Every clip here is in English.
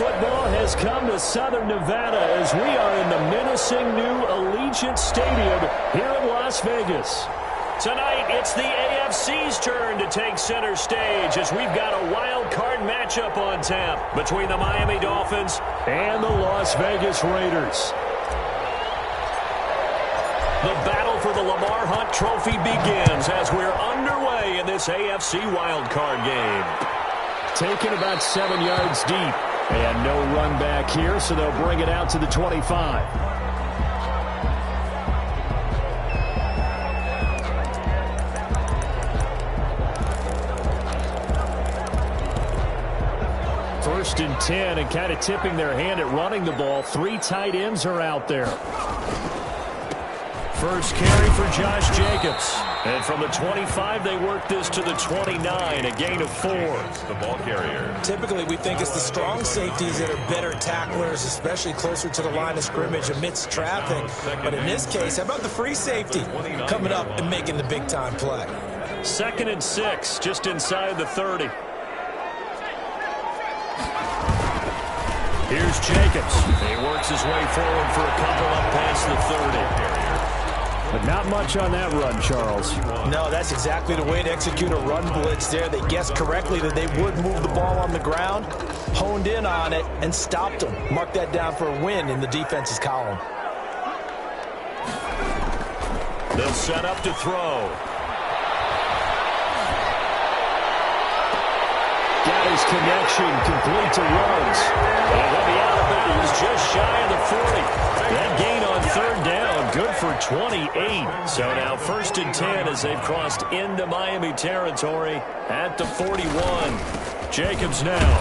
football has come to Southern Nevada as we are in the menacing new Allegiant Stadium here in Las Vegas. Tonight, it's the AFC's turn to take center stage as we've got a wild card matchup on tap between the Miami Dolphins and the Las Vegas Raiders. The battle for the Lamar Hunt Trophy begins as we're underway in this AFC wildcard game. Taken about 7 yards deep. And no run back here, so they'll bring it out to the 25. First and 10, and kind of tipping their hand at running the ball. 3 tight ends are out there. First carry for Josh Jacobs. And from the 25, they work this to the 29, a gain of 4. The ball carrier. Typically, we think it's the strong safeties that are better tacklers, especially closer to the line of scrimmage amidst traffic. But in this case, how about the free safety coming up and making the big-time play? 2nd and 6, just inside the 30. Here's Jacobs. He works his way forward for a couple up past the 30. But not much on that run, Charles. No, that's exactly the way to execute a run blitz there. They guessed correctly that they would move the ball on the ground, honed in on it, and stopped them. Mark that down for a win in the defense's column. They'll set up to throw. Got his connection, complete to Ruggs. And he'll be out of bounds just shy of the 40. That gain on 3rd down, good for 28. So now 1st and 10 as they've crossed into Miami territory at the 41. Jacobs now.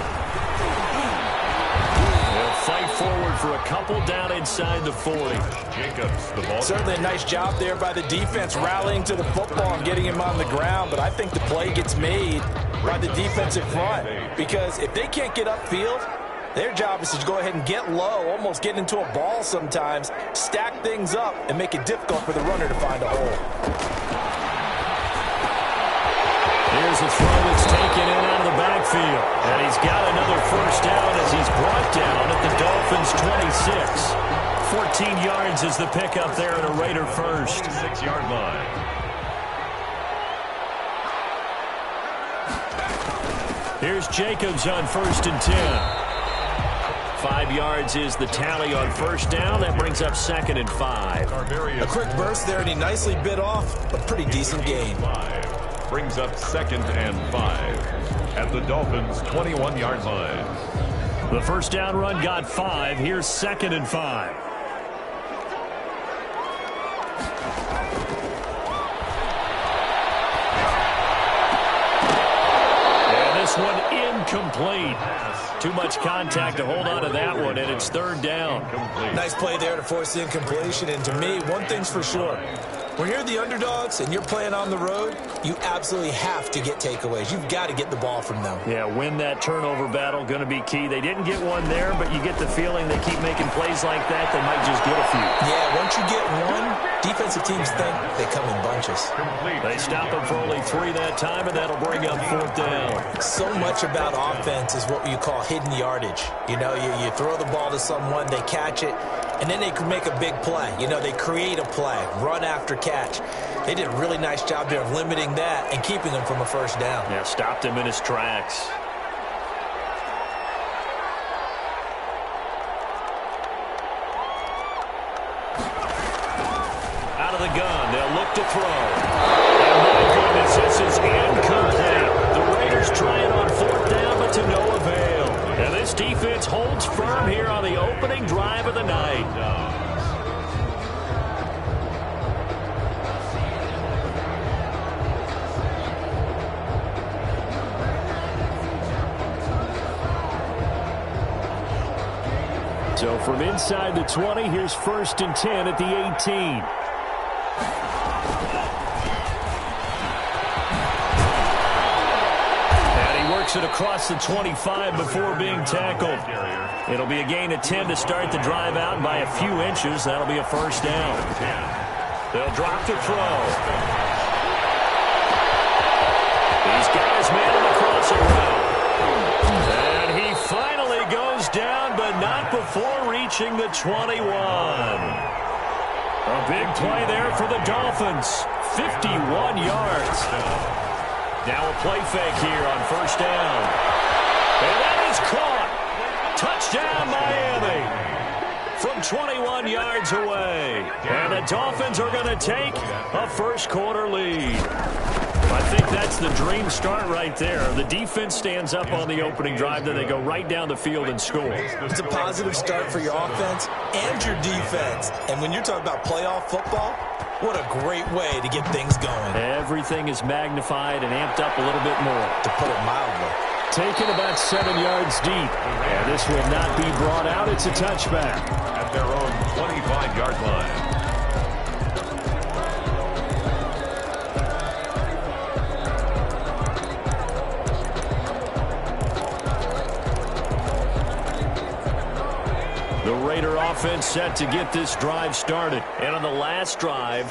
They'll fight forward for a couple down inside the 40. Jacobs, the ball. Certainly a nice job there by the defense rallying to the football and getting him on the ground. But I think the play gets made by the defensive front, because if they can't get upfield, their job is to go ahead and get low, almost get into a ball sometimes, stack things up, and make it difficult for the runner to find a hole. Here's a throw that's taken in out of the backfield. And he's got another 1st down as he's brought down at the Dolphins' 26. 14 yards is the pickup there at a Raider first. 6-yard line. Here's Jacobs on 1st and 10. 5 yards is the tally on 1st down. That brings up 2nd and 5. A quick burst there, and he nicely bit off a pretty decent gain. Brings up 2nd and 5 at the Dolphins' 21-yard line. The 1st down run got 5. Here's 2nd and 5. One incomplete. Too much contact to hold on to that one, and it's 3rd down. Nice play there to force the incompletion. And to me, one thing's for sure. When you're the underdogs and you're playing on the road, you absolutely have to get takeaways. You've got to get the ball from them. Yeah, win that turnover battle, going to be key. They didn't get one there, but you get the feeling they keep making plays like that, they might just get a few. Yeah, once you get one, defensive teams think they come in bunches. They stop them for only 3 that time, and that'll bring up 4th down. So much about offense is what you call hidden yardage. You know, you throw the ball to someone, they catch it, and then they can make a big play. You know, they create a play, run after catch. They did a really nice job there of limiting that and keeping him from a 1st down. Yeah, stopped him in his tracks. Out of the gun, they'll look to throw. And my goodness, this is incomplete. The Raiders trying on 4th down, but to no avail. And this defense holds firm here on the opening drive of the night. So from inside the 20, here's 1st and 10 at the 18. And he works it across the 25 before being tackled. It'll be a gain of 10 to start the drive out, and by a few inches, that'll be a 1st down. They'll drop to throw. He's got his man in the crosser route. And he finally goes down. before reaching the 21. A big play there for the Dolphins. 51 yards. Now a play fake here on first down. And that is caught. Touchdown, Miami. From 21 yards away. And the Dolphins are going to take a first-quarter lead. I think that's the dream start right there. The defense stands up on the opening drive, then they go right down the field and score. It's a positive start for your offense and your defense. And when you're talking about playoff football, what a great way to get things going. Everything is magnified and amped up a little bit more. To put it mildly. Taken about 7 yards deep. And this will not be brought out. It's a touchback. At their own 25-yard line. The Raider offense set to get this drive started. And on the last drive,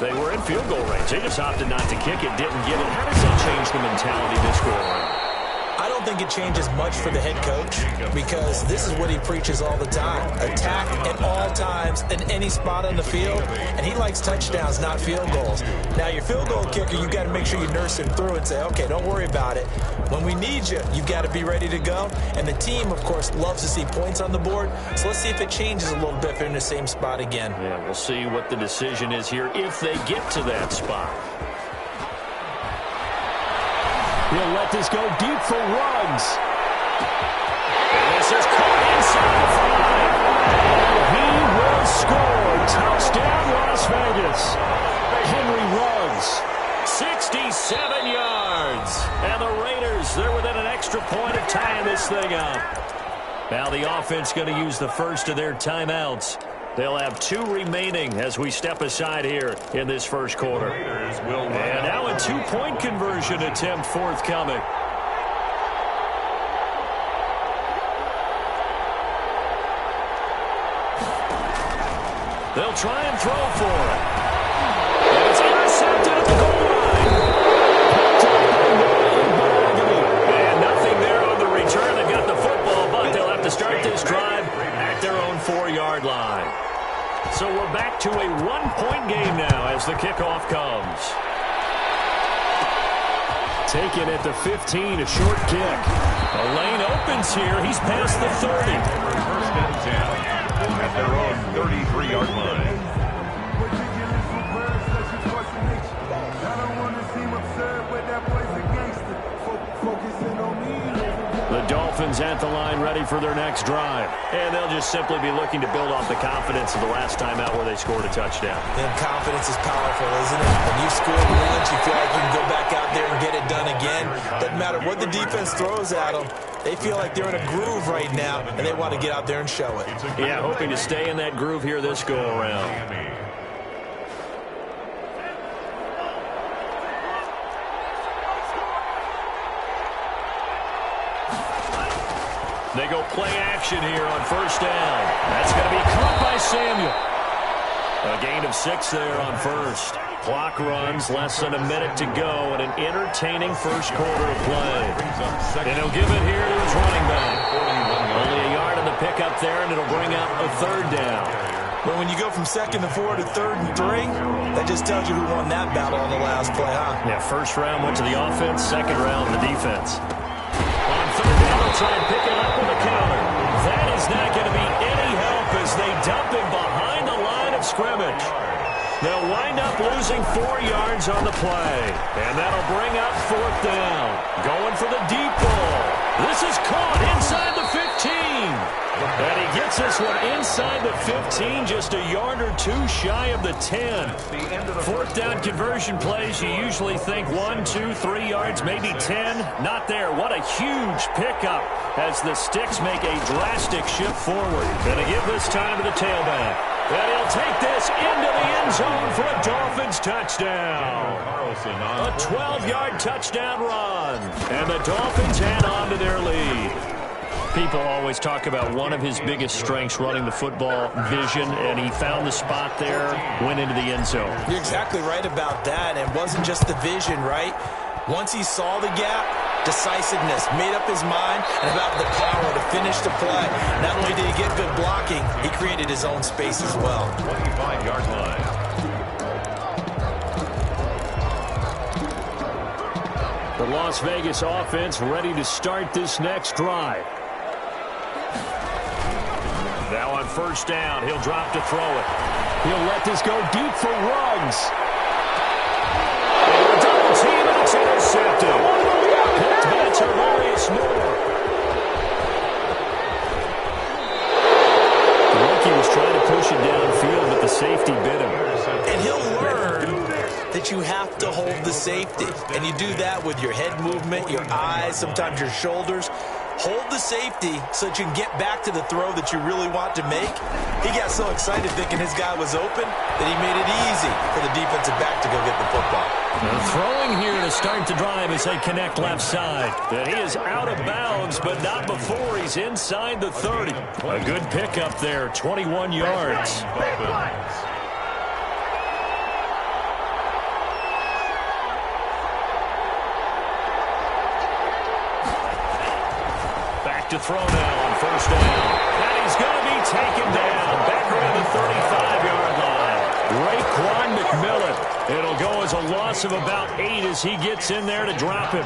they were in field goal range. They just opted not to kick it, didn't get it. How does that change the mentality this go around? I don't think it changes much for the head coach because this is what he preaches all the time. Attack at all times in any spot on the field, and he likes touchdowns, not field goals. Now, your field goal kicker, you've got to make sure you nurse him through and say, okay, don't worry about it. When we need you, you've got to be ready to go. And the team, of course, loves to see points on the board. So let's see if it changes a little bit if they're in the same spot again. Yeah, we'll see what the decision is here if they get to that spot. He'll let this go deep for Ruggs. And this is caught inside the 5. He will score. Touchdown, Las Vegas. Henry Ruggs, 67 yards. And the Raiders, they're within an extra point of tying this thing up. Now the offense going to use the first of their timeouts. They'll have 2 remaining as we step aside here in this first quarter. And now a 2-point conversion attempt forthcoming. They'll try and throw for it. And it's intercepted at the goal line. And nothing there on the return. They've got the football, but they'll have to start this drive at their own 4-yard line. So we're back to a 1-point game now as the kickoff comes. Taken at the 15, a short kick. A lane opens here. He's past the 30. First and 10 at their own 33-yard line. The Dolphins at the line ready for their next drive. And they'll just simply be looking to build off the confidence of the last time out where they scored a touchdown. And confidence is powerful, isn't it? When you score once, you feel like you can go back out there and get it done again. Doesn't matter what the defense throws at them. They feel like they're in a groove right now, and they want to get out there and show it. Yeah, hoping to stay in that groove here this go-around. They go play action here on first down. That's going to be caught by Samuel. A gain of 6 there on first. Clock runs, less than a minute to go, and an entertaining first quarter of play. And he'll give it here to his running back. Only a yard on the pickup there, and it'll bring up a 3rd down. But when you go from 2nd and 4 to 3rd and 3, that just tells you who won that battle on the last play, huh? Yeah, first round went to the offense, 2nd round the defense. On 3rd down, they'll try and pick it up with a counter. That is not going to be any help as they dump him behind the line of scrimmage. They'll wind up losing 4 yards on the play. And that'll bring up 4th down. Going for the deep ball. This is caught inside the 15. And he gets this one inside the 15, just a yard or 2 shy of the 10. 4th down conversion plays, you usually think 1, 2, 3 yards, maybe 10. Not there. What a huge pickup as the Sticks make a drastic shift forward. Going to give this time to the tailback. And he'll take this into the end zone for a Dolphins touchdown. A 12-yard touchdown run. And the Dolphins add on to their lead. People always talk about one of his biggest strengths running the football, vision, and he found the spot there, went into the end zone. You're exactly right about that. It wasn't just the vision, right? Once he saw the gap, decisiveness, made up his mind, and about the power to finish the play. Not only did he get good blocking, he created his own space as well. 25-yard line. The Las Vegas offense ready to start this next drive. Now on first down, he'll drop to throw it. He'll let this go deep for Ruggs. And a double team, and it's intercepted. Picked by Tarvarius Moore. The rookie was trying to push it downfield, but the safety bit him. And he'll learn that you have to hold the safety. And you do that with your head movement, your eyes, sometimes your shoulders. Hold the safety so that you can get back to the throw that you really want to make. He got so excited thinking his guy was open that he made it easy for the defensive back to go get the football. Now throwing here to start the drive as they connect left side. And he is out of bounds, but not before he's inside the 30. A good pickup there, 21 yards. To throw now on first down. And he's going to be taken down. Back around the 35-yard line. Raekwon McMillan. It'll go as a loss of about 8 as he gets in there to drop him.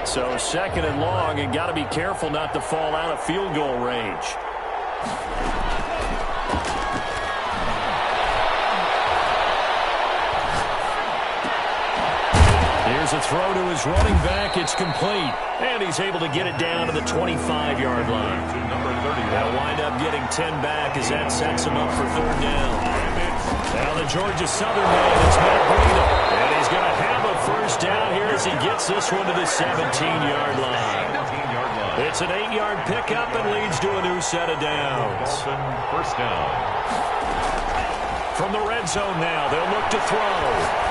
So second and long, and got to be careful not to fall out of field goal range. Here's a throw to his running back. It's complete. And he's able to get it down to the 25-yard line. They'll wind up getting 10 back as that sets him up for third down. Now the Georgia Southern man, it's Matt Breida. And he's going to have a first down here as he gets this one to the 17-yard line. It's an 8-yard pickup and leads to a new set of downs. First down. From the red zone now, they'll look to throw.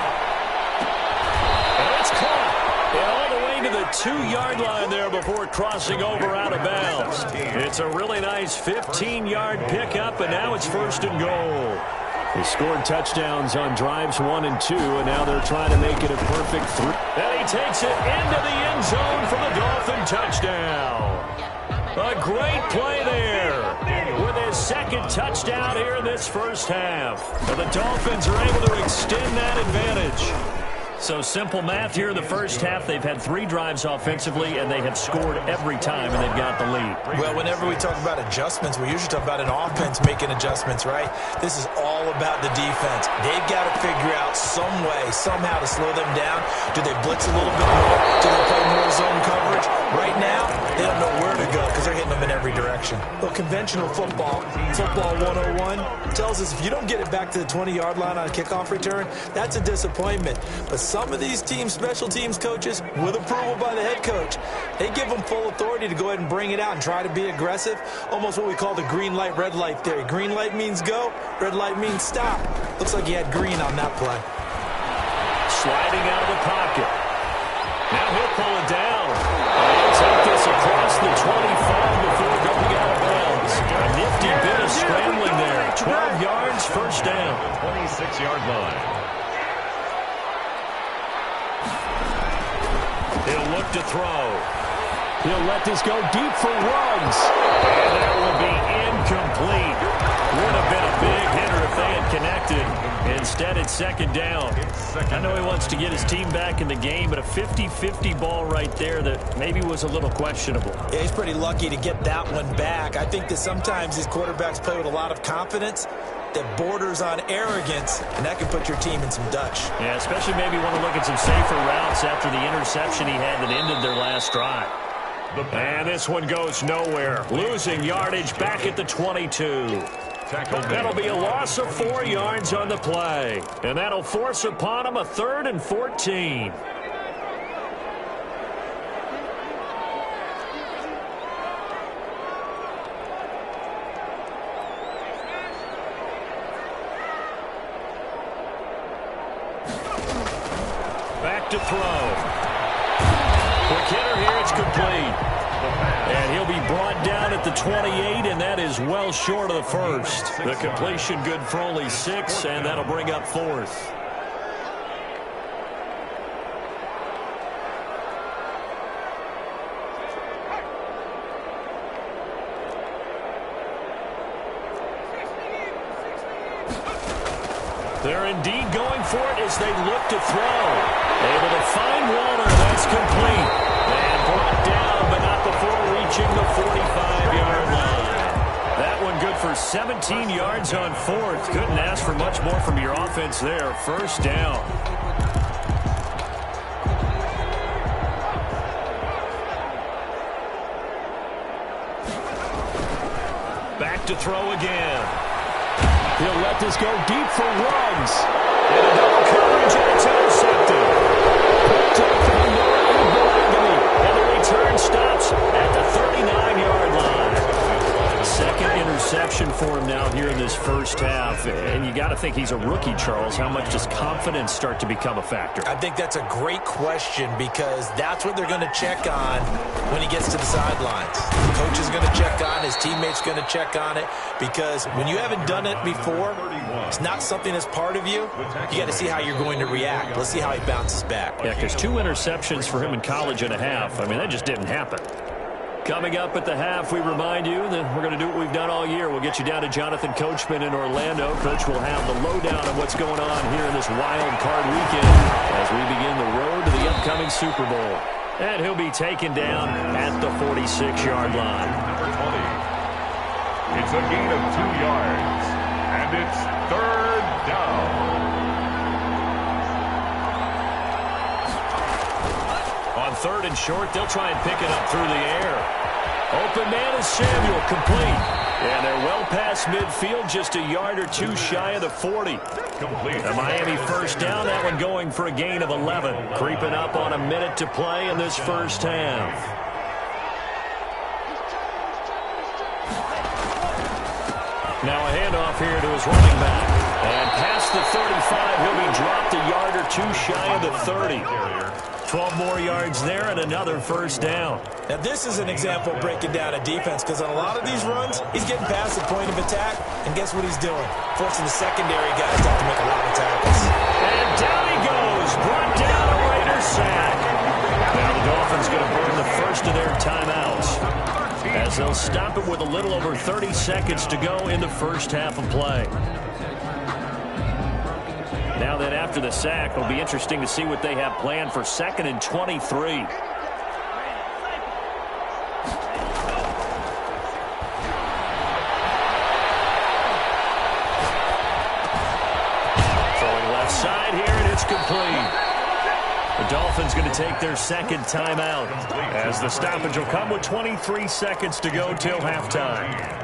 And it's caught. And all the way to the 2-yard line there before crossing over out of bounds. It's a really nice 15-yard pickup, and now it's first and goal. They scored touchdowns on drives 1 and 2, and now they're trying to make it a perfect 3. And he takes it into the end zone for the Dolphin touchdown. A great play there with his second touchdown here in this first half. And the Dolphins are able to extend that advantage. So simple math here in the first half. They've had 3 drives offensively, and they have scored every time, and they've got the lead. Well, whenever we talk about adjustments, we usually talk about an offense making adjustments, right? This is all about the defense. They've got to figure out some way, somehow to slow them down. Do they blitz a little bit more? Do they play more zone coverage? Right now, they don't know where to go because they're hitting them in every direction. Well, conventional football 101, tells us if you don't get it back to the 20-yard line on a kickoff return, that's a disappointment. But some of these teams, special teams coaches, with approval by the head coach, they give them full authority to go ahead and bring it out and try to be aggressive. Almost what we call the green light, red light theory. Green light means go, red light means stop. Looks like he had green on that play. Sliding out of the pocket. Now he'll pull it down. He'll take this across the 25 before going out of bounds. A nifty bit of scrambling there. 12 yards, first down. 26-yard line. He'll look to throw. He'll let this go deep for Ruggs. And that will be incomplete. Would have been a big hitter if they had connected. Instead, it's second down. I know he wants to get his team back in the game, but a 50-50 ball right there that maybe was a little questionable. Yeah, he's pretty lucky to get that one back. I think that sometimes these quarterbacks play with a lot of confidence that borders on arrogance, and that can put your team in some Dutch. Yeah, especially maybe want to look at some safer routes after the interception he had that ended their last drive. And this one goes nowhere. Losing yardage back at the 22. That'll be a loss of 4 yards on the play. And that'll force upon him a 3rd and 14. Back to throw. Quick hitter here, it's complete. And he'll be brought down at the 28, and that is well short of the first. The completion good for only 6, and that'll bring up 4th. They're indeed going for it as they look to throw. Able to find Walter. That's complete. And brought down, but not before reaching the 45-yard line. That one good for 17 yards on 4th. Couldn't ask for much more from your offense there. First down. Back to throw again. He'll let this go deep for Ruggs. And a double coverage, and it's intercepted. Picked up from and the return stops at the 39-yard line. Second interception for him now here in this first half. And you got to think he's a rookie, Charles. How much does confidence start to become a factor? I think that's a great question because that's what they're going to check on when he gets to the sidelines. The coach is going to check on, his teammate's going to check on it, because when you haven't done it before, it's not something that's part of you. You got to see how you're going to react. Let's see how he bounces back. Yeah, because 2 interceptions for him in college and a half. I mean, that just didn't happen. Coming up at the half, we remind you that we're going to do what we've done all year. We'll get you down to Jonathan Coachman in Orlando. Coach will have the lowdown on what's going on here in this wild card weekend as we begin the road to the upcoming Super Bowl. And he'll be taken down at the 46-yard line. Number 20. It's a gain of 2 yards, and it's 3rd down. On 3rd and short, they'll try and pick it up through the air. Open man is Samuel, complete. And they're well past midfield, just a yard or 2 shy of the 40. Complete. The Miami first down, that one going for a gain of 11. Creeping up on a minute to play in this first half. Now a handoff here to his running back. And past the 35, he'll be dropped a yard or 2 shy of the 30. 12 more yards there and another first down. Now this is an example of breaking down a defense, because on a lot of these runs, he's getting past the point of attack, and guess what he's doing? Forcing the secondary guys to have to make a lot of tackles. And down he goes, brought down a Raider sack. Now the Dolphins going to burn the first of their timeouts, as they'll stop it with a little over 30 seconds to go in the first half of play. Now then, after the sack, it'll be interesting to see what they have planned for 2nd and 23. Throwing left side here, and it's complete. The Dolphins going to take their 2nd timeout, as the stoppage will come with 23 seconds to go till halftime.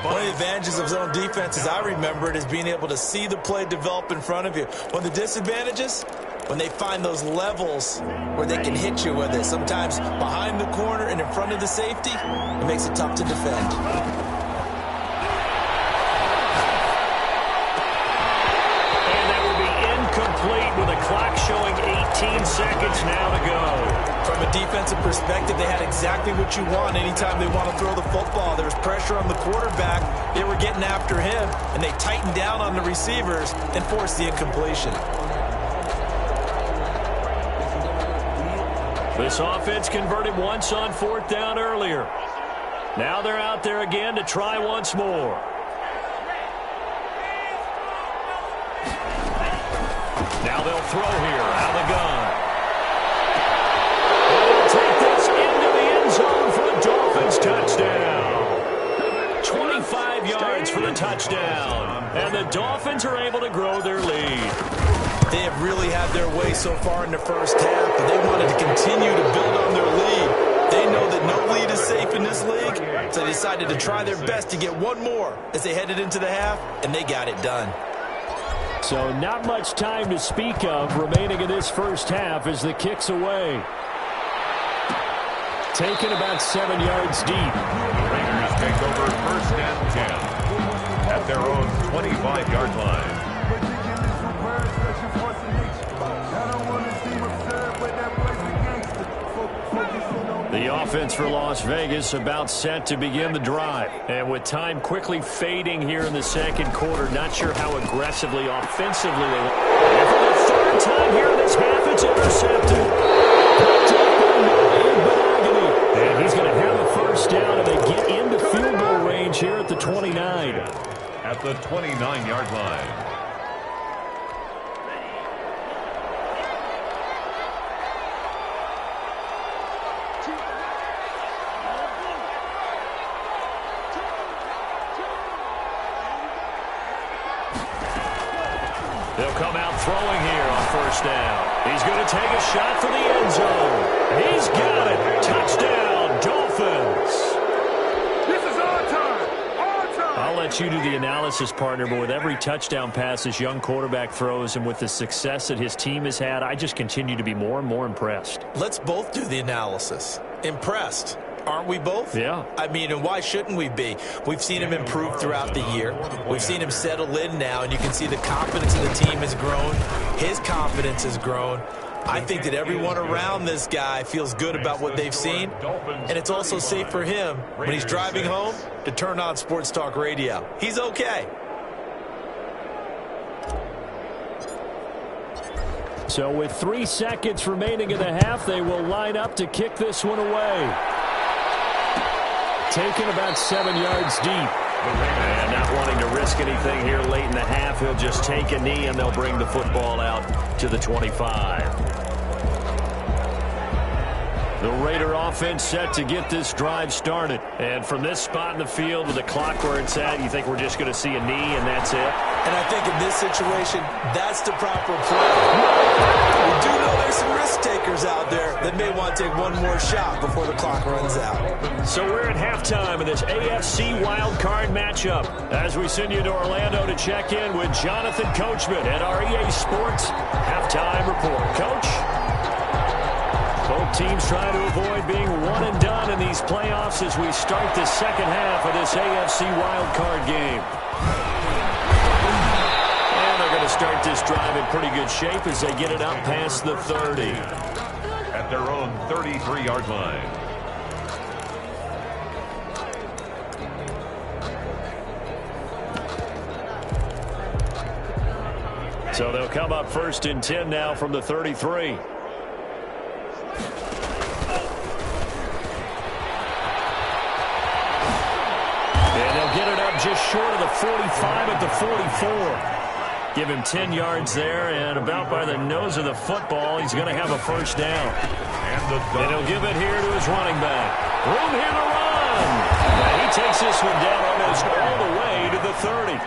One of the advantages of zone defense, as I remember it, is being able to see the play develop in front of you. One of the disadvantages, when they find those levels where they can hit you with it, sometimes behind the corner and in front of the safety, it makes it tough to defend. And that will be incomplete with a clock showing 18 seconds now to go. From a defensive perspective, they had exactly what you want anytime they want to throw the football. There was pressure on the quarterback. They were getting after him, and they tightened down on the receivers and forced the incompletion. This offense converted once on 4th down earlier. Now they're out there again to try once more. Now they'll throw here out of the gun. Take this into the end zone for the Dolphins touchdown. 25 yards for the touchdown. And the Dolphins are able to grow their lead. They have really had their way so far in the first half, but they wanted to continue to build on their lead. They know that no lead is safe in this league, so they decided to try their best to get one more as they headed into the half, and they got it done. So not much time to speak of remaining in this first half as the kick's away. Taken about 7 yards deep. Raiders take over 1st and 10 at their own 25-yard line. I don't want to seem absurd, but that was a gangster. Focus on The offense for Las Vegas about set to begin the drive. And with time quickly fading here in the second quarter, not sure how aggressively, offensively they will. And for the third time here in this half, it's intercepted. And he's going to have a first down, and they get into field goal range here at the 29. At the 29-yard line. They'll come out throwing here on first down. He's going to take a shot for the end zone. He's got it. Touchdown, Dolphins. This is our time. Our time. I'll let you do the analysis, partner, but with every touchdown pass this young quarterback throws and with the success that his team has had, I just continue to be more and more impressed. Let's both do the analysis. Impressed. Aren't we both? Yeah. I mean, and why shouldn't we be? We've seen him improve throughout the year. We've seen him settle in now, and you can see the confidence of the team has grown. His confidence has grown. I think that everyone around this guy feels good about what they've seen, and it's also safe for him when he's driving home to turn on Sports Talk Radio. He's okay. So with 3 seconds remaining in the half, they will line up to kick this one away. Taken about 7 yards deep. And not wanting to risk anything here late in the half, he'll just take a knee and they'll bring the football out to the 25. The Raider offense set to get this drive started. And from this spot in the field with the clock where it's at, you think we're just going to see a knee and that's it? And I think in this situation, that's the proper play. We do know there's some risk takers out there that may want to take one more shot before the clock runs out. So we're at halftime of this AFC wildcard matchup as we send you to Orlando to check in with Jonathan Coachman at our EA Sports Halftime Report. Coach? Both teams trying to avoid being one and done in these playoffs as we start the second half of this AFC wildcard game. And they're going to start this drive in pretty good shape as they get it up past the 30. At their own 33-yard line. So they'll come up 1st and 10 now from the 33. Get it up just short of the 45 at the 44. Give him 10 yards there, and about by the nose of the football, he's going to have a first down. And he'll give it here to his running back. Room here to run. And he takes this one down almost all the way to the 30.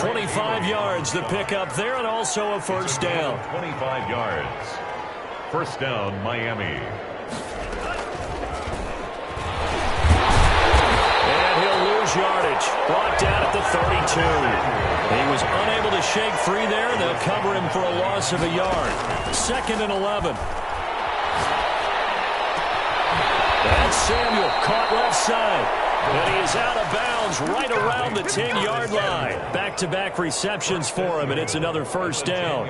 25 yards the pickup there, and also a first down. 25 yards. First down, Miami. Yardage brought down at the 32. He was unable to shake free there. They'll cover him for a loss of a yard. 2nd and 11. And Samuel caught left side. And he is out of bounds right around the 10-yard line. Back-to-back receptions for him, and it's another first down.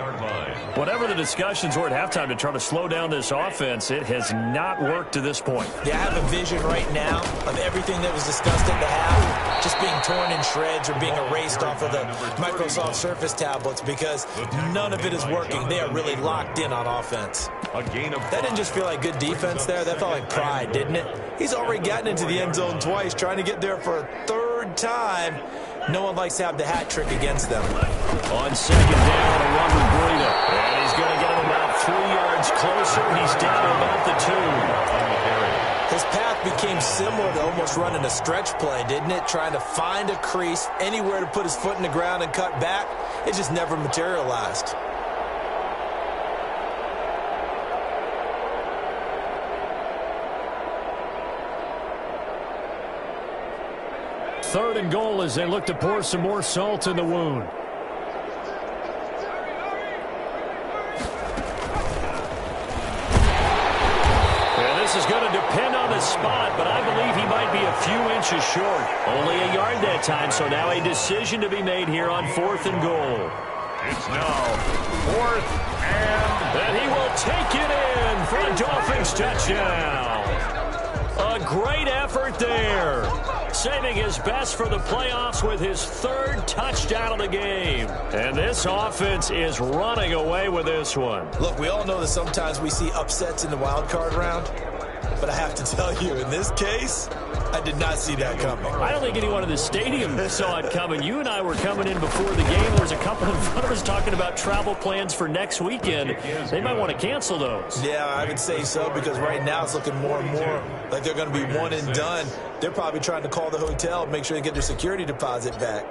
Whatever the discussions were at halftime to try to slow down this offense, it has not worked to this point. Yeah, I have a vision right now of everything that was discussed at the half just being torn in shreds or being erased off of the Microsoft Surface tablets because none of it is working. They are really locked in on offense. That didn't just feel like good defense there. That felt like pride, didn't it? He's already gotten into the end zone twice, trying to get there for a 3rd time. No one likes to have the hat trick against them. On 2nd down, a run with Breida. And he's going to get him about 3 yards closer. He's down to about the 2. His path became similar to almost running a stretch play, didn't it? Trying to find a crease, anywhere to put his foot in the ground and cut back. It just never materialized. Third and goal as they look to pour some more salt in the wound. And this is going to depend on the spot, but I believe he might be a few inches short. Only a yard that time, so now a decision to be made here on 4th and goal. It's now 4th and And he will take it in for a Dolphins touchdown. A great effort there. Saving his best for the playoffs with his third touchdown of the game. And this offense is running away with this one. Look, we all know that sometimes we see upsets in the wild card round. But I have to tell you, in this case, I did not see that coming. I don't think anyone in the stadium saw it coming. You and I were coming in before the game. There was a couple in front of us talking about travel plans for next weekend. They might want to cancel those. Yeah, I would say so, because right now it's looking more and more like they're going to be one and done. They're probably trying to call the hotel and make sure they get their security deposit back.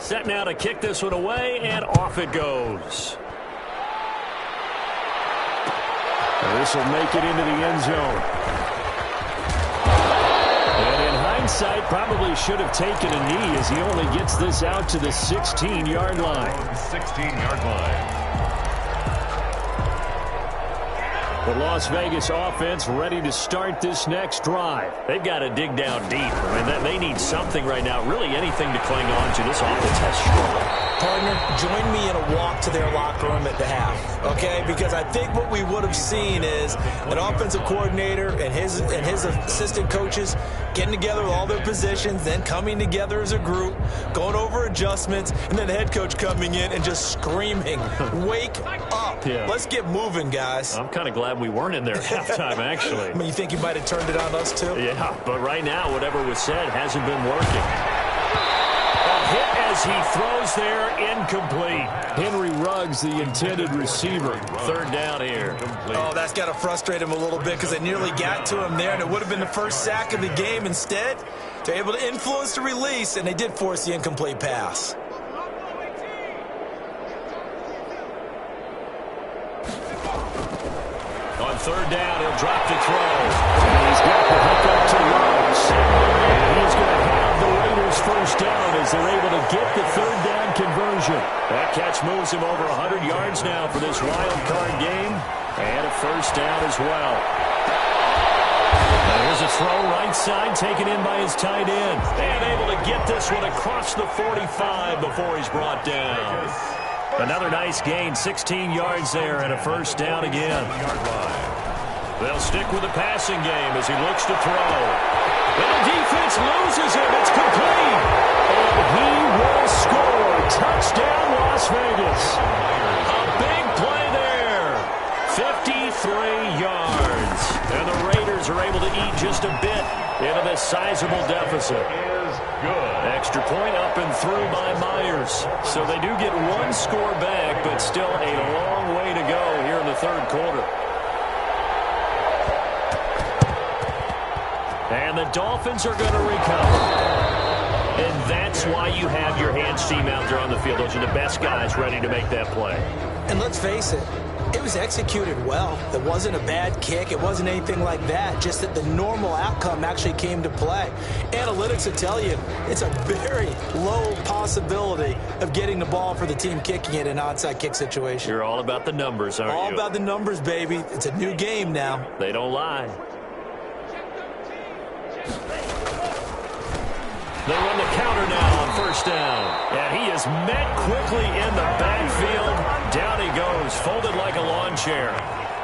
Set now to kick this one away, and off it goes. This will make it into the end zone. And in hindsight, probably should have taken a knee as he only gets this out to the 16-yard line. 16-yard line. The Las Vegas offense ready to start this next drive. They've got to dig down deep. I mean, they need something right now, really anything to cling on to. This offense has struggled. Partner, join me in a walk to their locker room at the half, okay? Because I think what we would have seen is an offensive coordinator and his assistant coaches getting together with all their positions, then coming together as a group, going over adjustments, and then the head coach coming in and just screaming, "Wake up. Yeah. Let's get moving, guys." I'm kind of glad we weren't in there at halftime, actually. I mean, you think you might have turned it on us, too? Yeah, but right now, whatever was said hasn't been working. A hit as he throws there, incomplete. Henry Ruggs, the intended receiver. Third down here. Oh, that's got to frustrate him a little bit because they nearly got to him there, and it would have been the first sack of the game. Instead, they're able to influence the release, and they did force the incomplete pass. On third down, he'll drop to throw. And he's got the hook up to Ruggs. And he's going to have the Raiders first down as they're able to get the third down conversion. That catch moves him over 100 yards now for this wild card game. And a first down as well. And here's a throw right side taken in by his tight end. And able to get this one across the 45 before he's brought down. Another nice gain, 16 yards there, and a first down again. They'll stick with the passing game as he looks to throw. And the defense loses him. It's complete. And he will score. Touchdown, Las Vegas. A big play there. 53 yards. And the Raiders are able to eat just a bit into this sizable deficit. Good. Extra point up and through by Myers. So they do get one score back, but still a long way to go here in the third quarter. And the Dolphins are going to recover. And that's why you have your hands team out there on the field. Those are the best guys ready to make that play. And let's face it, it was executed well. It wasn't a bad kick. It wasn't anything like that. Just that the normal outcome actually came to play. Analytics will tell you it's a very low possibility of getting the ball for the team kicking it in an onside kick situation. You're all about the numbers, aren't you? All about the numbers, baby. It's a new game now. They don't lie. They run the counter now on first down. And he is met quickly in the backfield. Down he goes, folded like a lawn chair.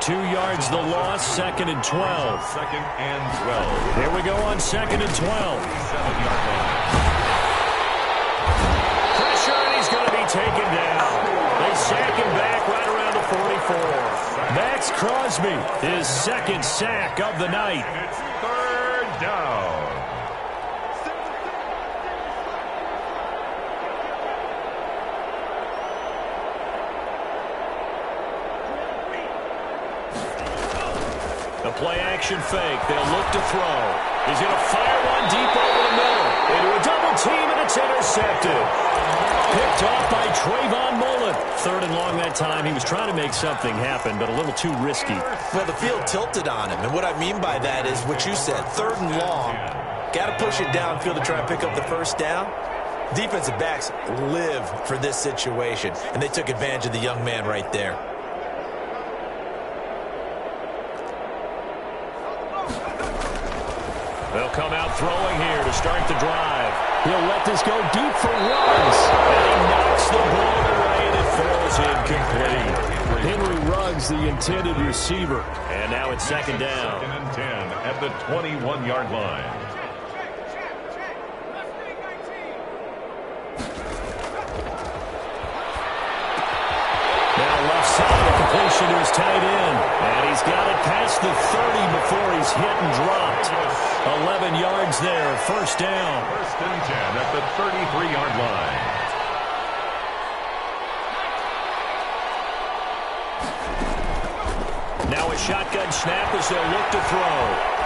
2 yards the loss, second and 12. Second and 12. Here we go on second and 12. 7-yard line. Pressure, and he's going to be taken down. They sack him back right around the 44. Max Crosby, his second sack of the night. It's third down. The play-action fake. They'll look to throw. He's going to fire one deep over the middle. Into a double team, and it's intercepted. Picked off by Trayvon Mullen. Third and long that time. He was trying to make something happen, but a little too risky. Well, the field tilted on him. And what I mean by that is what you said. Third and long. Got to push it downfield to try and pick up the first down. Defensive backs live for this situation, and they took advantage of the young man right there. They'll come out throwing here to start the drive. He'll let this go deep for Ruggs. And he knocks the ball away, and it falls incomplete. Henry Ruggs, the intended receiver. And now it's second down. Second and 10 at the 21-yard line. Now left side, a completion to his tight end. And he's got it past the 30 before he's hit and dropped. 11 yards there, first down. First and 10 at the 33-yard line. Now a shotgun snap as they'll look to throw.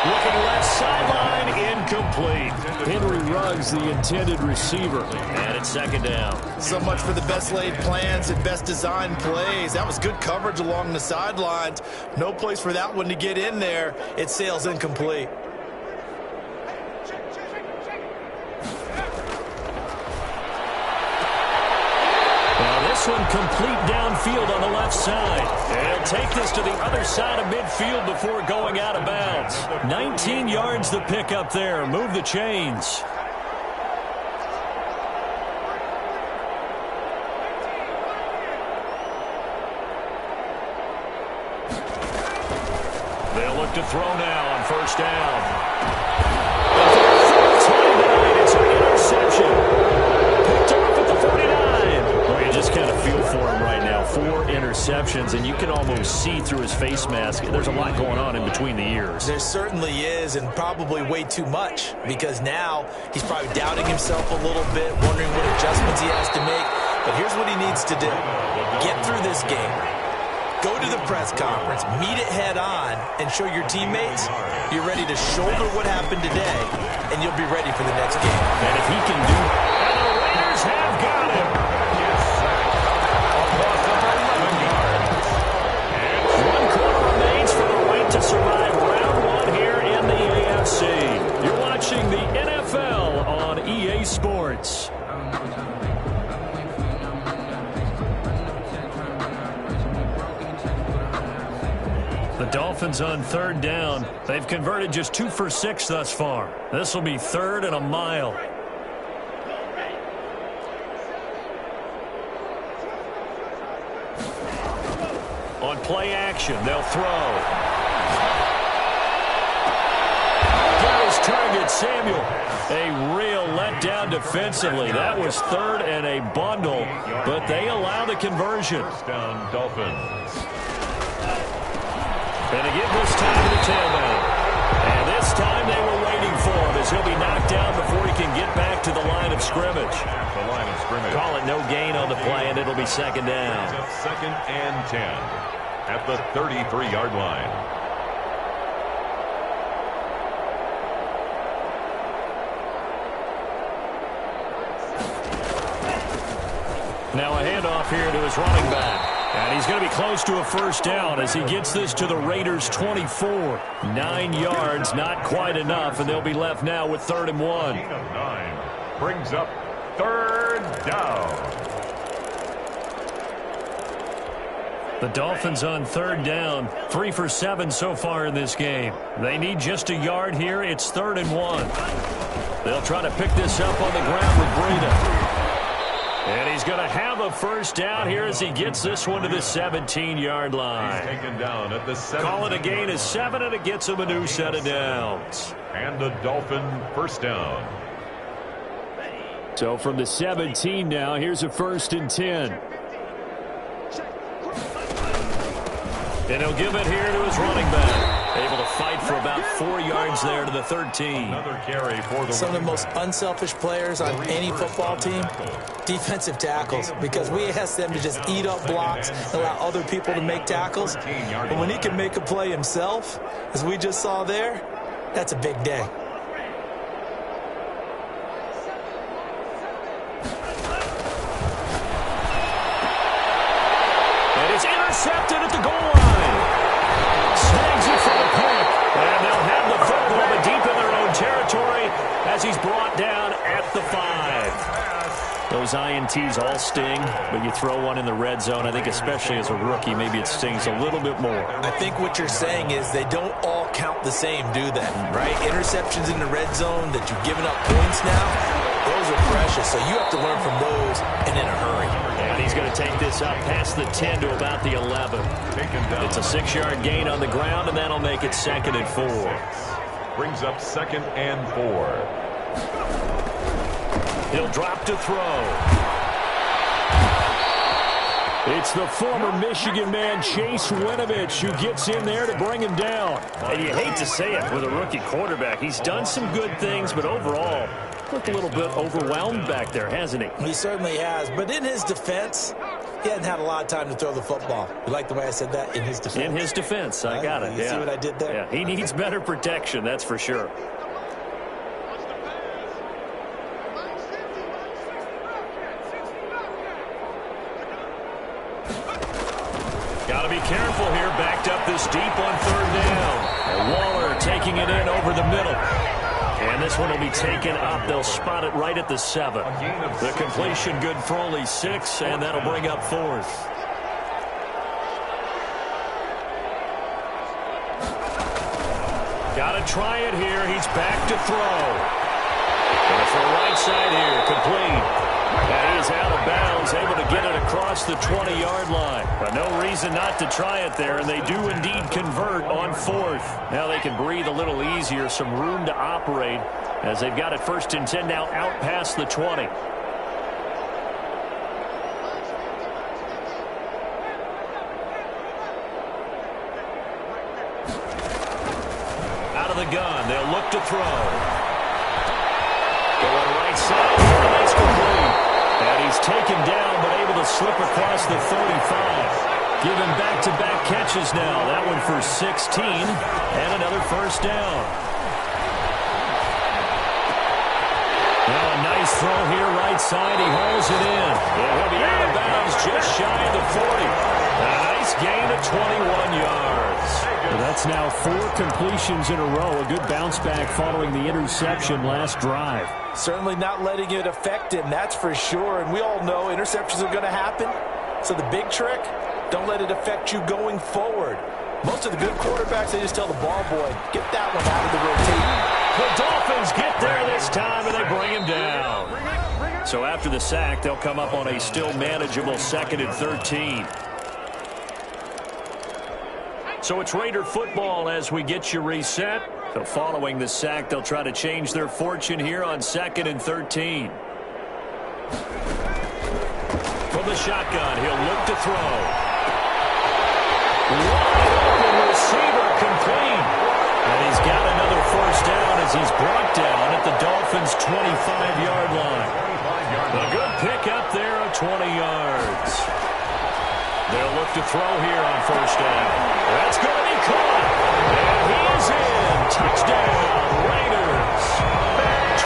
Looking left sideline, incomplete. Henry Ruggs, the intended receiver. And it's second down. So much for the best laid plans and best designed plays. That was good coverage along the sidelines. No place for that one to get in there. It sails incomplete. This one complete downfield on the left side. And he'll take this to the other side of midfield before going out of bounds. 19 yards the pickup there. Move the chains. They'll look to throw now on first down. It's an interception. Picked off at the 49. Well, you just kind of feel for him right now. 4 interceptions, and you can almost see through his face mask. There's a lot going on in between the ears. There certainly is, and probably way too much, because now he's probably doubting himself a little bit, wondering what adjustments he has to make. But here's what he needs to do. Get through this game. Go to the press conference, meet it head on, and show your teammates you're ready to shoulder what happened today, and you'll be ready for the next game. And if he can do that, and the Raiders have got him. One quarter remains for the right to survive round 1 here in the AFC. You're watching the NFL on EA Sports. The Dolphins on third down. They've converted just 2 for 6 thus far. This will be third and a mile. On play action, they'll throw. Got his target, Samuel. A real letdown defensively. That was third and a bundle, but they allow the conversion. First down, Dolphins. And again this time to the tailback. And this time they were waiting for him as he'll be knocked down before he can get back to the line of scrimmage. At the line of scrimmage. Call it no gain on the play, and it'll be second down. It's second and 10 at the 33-yard line. Now a handoff here to his running back. And he's going to be close to a first down as he gets this to the Raiders' 24. 9 yards, not quite enough, and they'll be left now with 3rd and 1. 9 brings up 3rd down. The Dolphins on 3rd down, 3 for 7 so far in this game. They need just a yard here. It's 3rd and 1. They'll try to pick this up on the ground with Breida. And he's going to have a first down here as he gets this one to the 17-yard line. He's taken down at the 7. Call it a gain of 7, and it gets him a new set of downs. And the Dolphin first down. So from the 17 now, here's a 1st and 10. And he'll give it here to his running back. Able to fight for about 4 yards there to the 13. Another carry for the Some of the most unselfish players on any football team, defensive tackles, because we ask them to just eat up blocks, allow other people to make tackles. But when he can make a play himself, as we just saw there, that's a big day. And it's intercepted at the goal line. Snags it for the pick. And they'll have the football, but deep in their own territory as he's brought down at the 5. Those INTs all sting, but you throw one in the red zone, I think especially as a rookie, maybe it stings a little bit more. I think what you're saying is they don't all count the same, do they? Right? Interceptions in the red zone that you've given up points now, those are precious, so you have to learn from those and in a hurry. And he he's going to take this up past the 10 to about the 11. It's a 6-yard gain on the ground, and that'll make it 2nd and 4. Brings up 2nd and 4. He'll drop to throw. It's the former Michigan man, Chase Winovich, who gets in there to bring him down. And you hate to say it with a rookie quarterback. He's done some good things, but overall, looked a little bit overwhelmed back there, hasn't he? He certainly has. But in his defense, he hasn't had a lot of time to throw the football. You like the way I said that? In his defense. In his defense. I got it. You see what I did there? Yeah, he needs better protection, that's for sure. Got to be careful here. Backed up this deep on 3rd down. And Waller taking it in over the middle. And this one will be taken up. They'll spot it right at the 7. The completion good for only 6, and that'll bring up 4th. Got to try it here. He's back to throw. And for right side here, complete. And he's out of bounds, able to get it across the 20-yard line. But no reason not to try it there, and they do indeed convert on 4th. Now they can breathe a little easier, some room to operate, as they've got it 1st and 10 now out past the 20. Out of the gun, they'll look to throw. Going right side, that's complete. And he's taken down, but able to slip across the 35. Given back-to-back catches now. That one for 16, and another 1st down. Now a nice throw here, right side. He hauls it in. And he'll be out of bounds just shy of the 40. A nice gain of 21 yards. Well, that's now 4 completions in a row. A good bounce back following the interception last drive. Certainly not letting it affect him, that's for sure. And we all know interceptions are going to happen. So the big trick, don't let it affect you going forward. Most of the good quarterbacks, they just tell the ball boy, get that one out of the rotation. The Dolphins get there this time, and they bring him down. So after the sack, they'll come up on a still manageable 2nd and 13. So it's Raider football as we get you reset. So following the sack, they'll try to change their fortune here on 2nd and 13. From the shotgun, he'll look to throw. Wide open receiver complete. And he's got another 1st down as he's brought down at the Dolphins' 25-yard line. A good pick up there of 20 yards. They'll look to throw here on 1st down. That's going to be caught. And he is in. Touchdown, Raiders.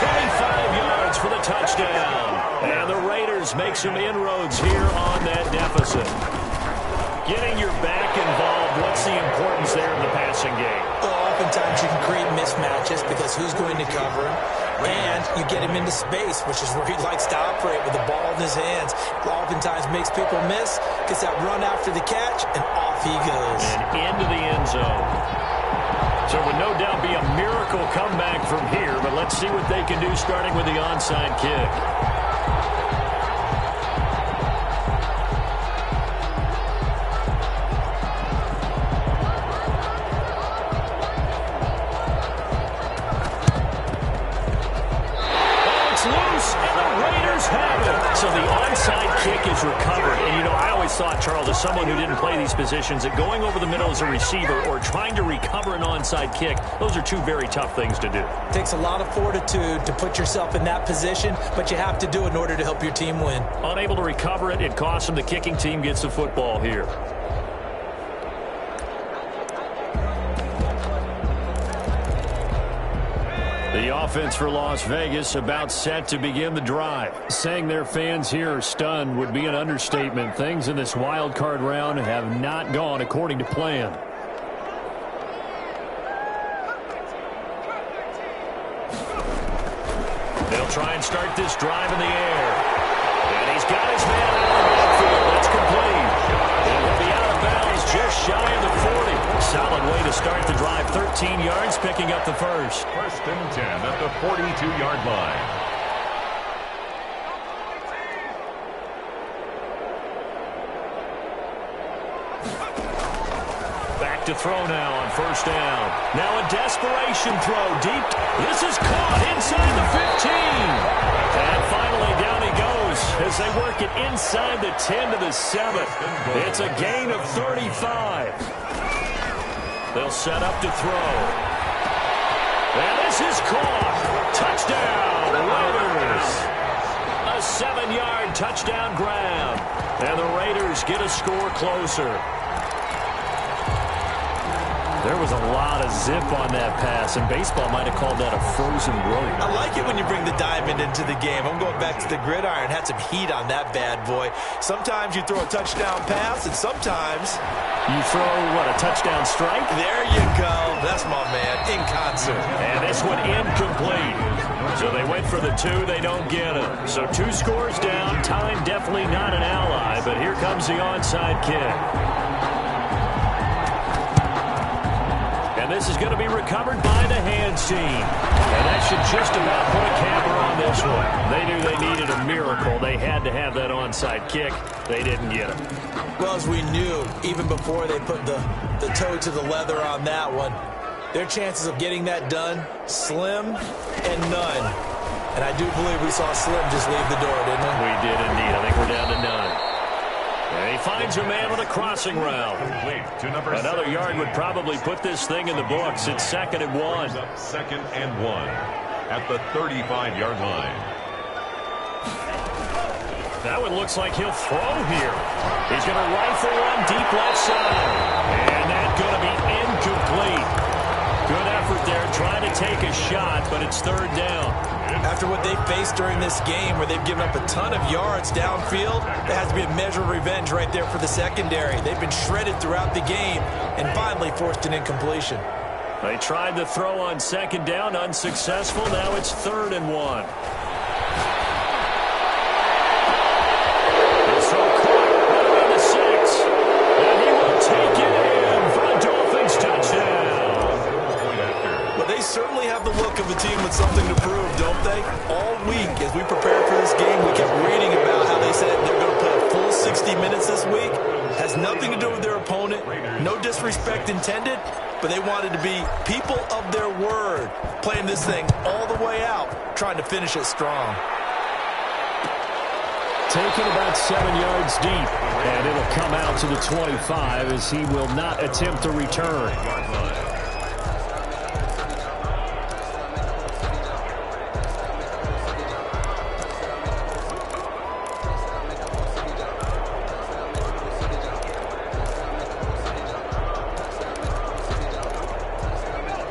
25 yards for the touchdown. And the Raiders make some inroads here on that deficit. Getting your back involved, what's the importance there in the passing game? Well, oftentimes you can create mismatches because who's going to cover him? And you get him into space, which is where he likes to operate with the ball in his hands. Oftentimes makes people miss, gets that run after the catch, and off he goes. And into the end zone. So it would no doubt be a miracle comeback from here, but let's see what they can do starting with the onside kick. So the onside kick is recovered. And, you know, I always thought, Charles, as someone who didn't play these positions, that going over the middle as a receiver or trying to recover an onside kick, those are 2 very tough things to do. It takes a lot of fortitude to put yourself in that position, but you have to do it in order to help your team win. Unable to recover it, it costs them. The kicking team gets the football here. The offense for Las Vegas about set to begin the drive. Saying their fans here are stunned would be an understatement. Things in this wild card round have not gone according to plan. They'll try and start this drive in the air. And he's got his man out of the backfield. That's complete. And he'll be out of bounds just shy of the 40. Solid way to start the drive. 13 yards, picking up the first. 1st and 10 at the 42-yard line. Back to throw now on first down. Now a desperation throw deep. This is caught inside the 15. And finally down he goes as they work it inside the 10 to the 7. It's a gain of 35. They'll set up to throw. And this is caught. Touchdown, Raiders. A 7-yard touchdown grab. And the Raiders get a score closer. There was a lot of zip on that pass, and baseball might have called that a frozen road. I like it when you bring the diamond into the game. I'm going back to the gridiron. Had some heat on that bad boy. Sometimes you throw a touchdown pass, and sometimes you throw, what, a touchdown strike? There you go. That's my man, in concert. And this one incomplete. So they went for the 2, they don't get it. So 2 scores down, time definitely not an ally, but here comes the onside kick. And this is going to be recovered by the hands team. And that should just about put a camper on this one. They knew they needed a miracle. They had to have that onside kick. They didn't get it. Well, as we knew, even before they put the toe to the leather on that one, their chances of getting that done, slim and none. And I do believe we saw Slim just leave the door, didn't we? We did indeed. I think we're down to none. And he finds a man with a crossing route. Another yard would probably put this thing in the books. It's 2nd and 1. 2nd and 1 at the 35-yard line. That one looks like he'll throw here. He's going to rifle one deep left side. And that's going to be incomplete. Good effort there trying to take a shot, but it's 3rd down. After what they faced during this game where they've given up a ton of yards downfield, there has to be a measure of revenge right there for the secondary. They've been shredded throughout the game and finally forced an incompletion. They tried to throw on 2nd down, unsuccessful. Now it's 3rd and 1. This throw caught right on the 6. And he will take it in for a Dolphins touchdown. Well, they certainly have the look of a team with something to prove, don't they? All week, as we prepared for this game, we kept reading about how they said they're going to play a full 60 minutes this week. Has nothing to do with their opponent. No disrespect intended, but they wanted to be people of their word, playing this thing all the way out, trying to finish it strong. Taken about 7 yards deep, and it'll come out to the 25 as he will not attempt to return.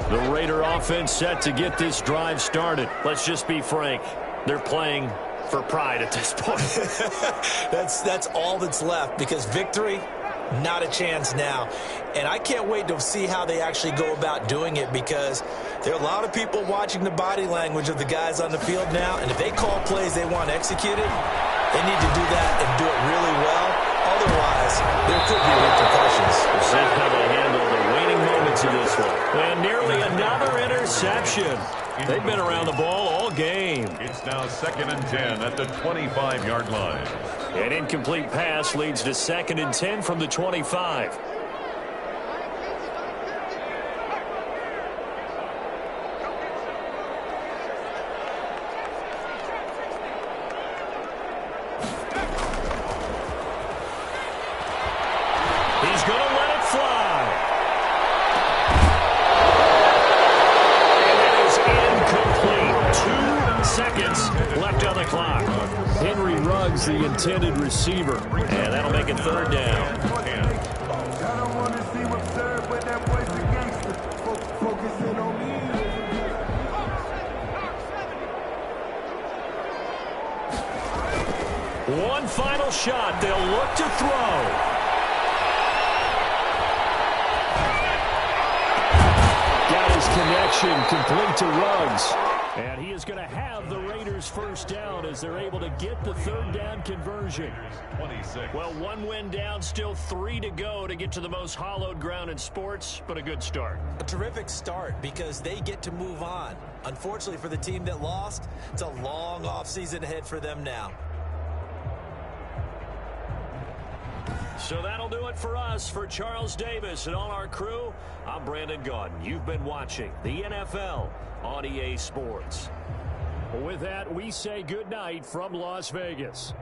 The Raider offense set to get this drive started. Let's just be frank. They're playing for pride at this point. That's all that's left, because victory, not a chance now. And I can't wait to see how they actually go about doing it, because there are a lot of people watching the body language of the guys on the field now, and if they call plays they want executed, they need to do that and do it really well. Otherwise, there could be repercussions. We'll see how they handle the waning moments of this one. And nearly another interception. They've been around the ball all game. It's now 2nd and 10 at the 25-yard line. An incomplete pass leads to 2nd and 10 from the 25. He's going to let it fly. And it is incomplete. 2 seconds left on the clock. Henry Ruggs, the intended receiver. And that'll make it 3rd down. One final shot. They'll look to throw. Got his connection complete to Ruggs. And he is going to have the Raiders first down as they're able to get the 3rd down conversion. 26. Well, 1 win down, still 3 to go to get to the most hallowed ground in sports, but a good start. A terrific start, because they get to move on. Unfortunately for the team that lost, it's a long offseason ahead for them now. So that'll do it for us. For Charles Davis and all our crew, I'm Brandon Gaudin. You've been watching the NFL on EA Sports. With that, we say good night from Las Vegas.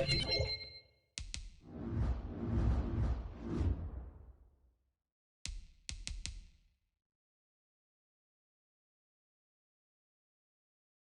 You